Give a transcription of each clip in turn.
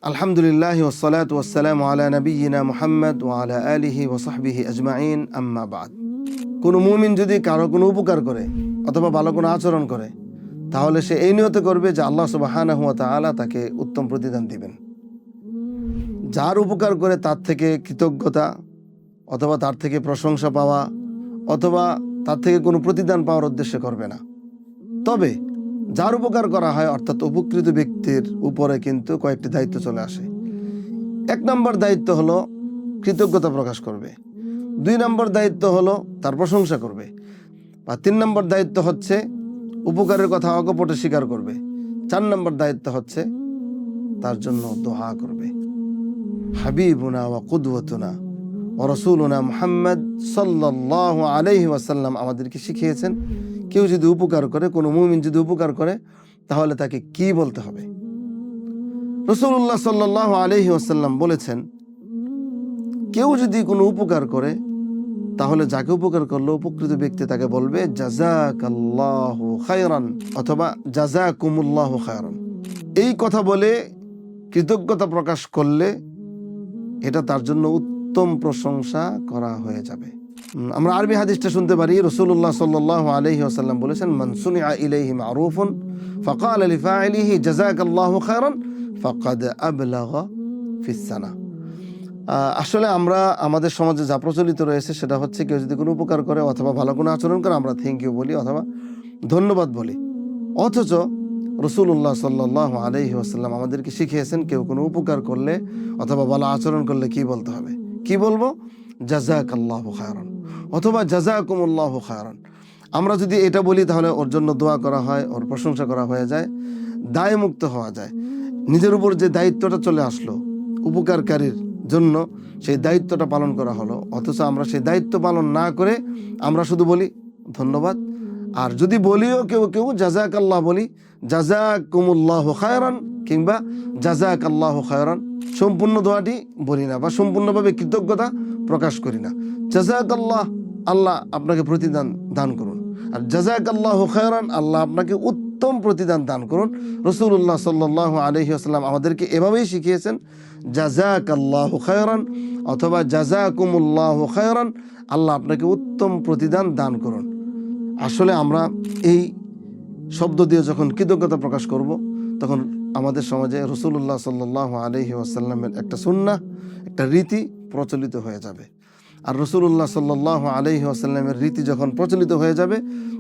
আলহামদুলিল্লাহি ওয়াসসালাতু ওয়াসসালামু আলা নাবিয়্যিনা মুহাম্মদ ওয়া আলা আলিহি ওয়া সাহবিহি আজমাইন, আম্মা বাদ। কোনো মুমিন যদি কারো কোনো উপকার করে অথবা ভালো কোনো আচরণ করে, তাহলে সে এই নিয়তে করবে যে আল্লাহ সুবহানাহু ওয়া তাআলা তাকে উত্তম প্রতিদান দিবেন। যার উপকার করে তার থেকে কৃতজ্ঞতা অথবা তার থেকে প্রশংসা পাওয়া অথবা তার থেকে কোনো প্রতিদান পাওয়ার উদ্দেশ্যে করবে না। তবে যার উপকার করা হয় অর্থাৎ উপকৃত ব্যক্তির উপরে কিন্তু কয়েকটি দায়িত্ব চলে আসে। 1 নম্বর দায়িত্ব হলো কৃতজ্ঞতা প্রকাশ করবে, 2 নম্বর দায়িত্ব হলো তার প্রশংসা করবে, বা 3 নম্বর দায়িত্ব হচ্ছে উপকারের কথা অকপটে স্বীকার করবে, 4 নম্বর দায়িত্ব হচ্ছে তার জন্য দোয়া করবে। হাবিবুনা ওয়া কুদওয়াতুনা ওয়া রাসূলুনা মুহাম্মদ সাল্লাল্লাহু আলাইহি ওয়াসাল্লাম আমাদেরকে শিখিয়েছেন, কেউ যদি উপকার করে, কোনো মুমিন যদি উপকার করে, তাহলে তাকে কি বলতে হবে। রাসূলুল্লাহ সাল্লাল্লাহু আলাইহি ওয়াসাল্লাম বলেছেন, কেউ যদি কোনো উপকার করে, তাহলে যাকে উপকার করলো উপকৃত ব্যক্তি তাকে বলবে জাযাকাল্লাহু খায়রান অথবা জাযাকুমুল্লাহু খায়রান। এই কথা বলে কৃতজ্ঞতা প্রকাশ করলে এটা তার জন্য উত্তম প্রশংসা করা হয়ে যাবে। আমরা আরবি হাদিসটা শুনতে পারি। রাসূলুল্লাহ সাল্লাল্লাহু আলাইহি ওয়াসাল্লাম বলেছেন, মান সুনিআ ইলাইহি মারুফুন ফাকালা লিফাইলিহি জাযাকাল্লাহু খায়রান ফাকাদ আবলাগা ফিস সানা। আসলে আমরা আমাদের সমাজে যা প্রচলিত রয়েছে সেটা হচ্ছে, কেউ যদি কোনো উপকার করে অথবা ভালো কোনো আচরণ করে, আমরা থ্যাংক ইউ বলি অথবা ধন্যবাদ বলি। অথচ রাসূলুল্লাহ সাল্লাল্লাহু আলাইহি ওয়াসাল্লাম আমাদেরকে শিখিয়েছেন, কেউ কোনো উপকার করলে অথবা ভালো আচরণ করলে কি বলতে হবে। কি বলবো? জাযাকাল্লাহু খায়রান অথবা জাযাকুমুল্লাহু খায়রান। আমরা যদি এটা বলি তাহলে ওর জন্য দোয়া করা হয়, ওর প্রশংসা করা হয়ে যায়, দায়মুক্ত হওয়া যায়। নিজের উপর যে দায়িত্বটা চলে আসলো উপকারকারীর জন্য, সেই দায়িত্বটা পালন করা হলো। অথচ আমরা সেই দায়িত্ব পালন না করে আমরা শুধু বলি ধন্যবাদ। আর যদি বলিও কেউ জাযাকাল্লাহ বলি, জাযাকুমুল্লাহু খায়রান কিংবা জাযাকাল্লাহু খায়রান, সম্পূর্ণ দোয়াটি বলি না বা সম্পূর্ণভাবে কৃতজ্ঞতা প্রকাশ করি না। জাযাকাল্লাহ, আল্লাহ আপনাকে প্রতিদান দান করুন, আর জাযাকাল্লাহু খায়রান, আল্লাহ আপনাকে উত্তম প্রতিদান দান করুন। রাসূলুল্লাহ সাল্লাল্লাহু আলাইহি ওয়াসাল্লাম আমাদেরকে এভাবেই শিখিয়েছেন, জাযাকাল্লাহু খায়রান অথবা জাযাকুমুল্লাহু খায়রান, আল্লাহ আপনাকে উত্তম প্রতিদান দান করুন। আসলে আমরা এই শব্দ দিয়ে যখন কৃতজ্ঞতা প্রকাশ করব, তখন আমাদের সমাজে রাসূলুল্লাহ সাল্লাল্লাহু আলাইহি ওয়াসাল্লামের একটা সুন্নাহ, একটা রীতি প্রচলিত হয়ে যাবে। আর রাসূলুল্লাহ সাল্লাল্লাহু আলাইহি ওয়াসাল্লামের রীতি যখন প্রচলিত হয়ে যাবে,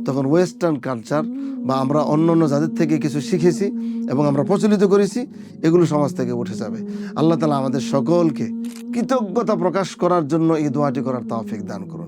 তখন ওয়েস্টার্ন কালচার বা আমরা অন্য জাতির থেকে কিছু শিখেছি এবং আমরা প্রচলিত করেছি, এগুলো সমাজ থেকে উঠে যাবে। আল্লাহ তাআলা আমাদের সকলকে কৃতজ্ঞতা প্রকাশ করার জন্য এই দোয়াটি করার তৌফিক দান করুন।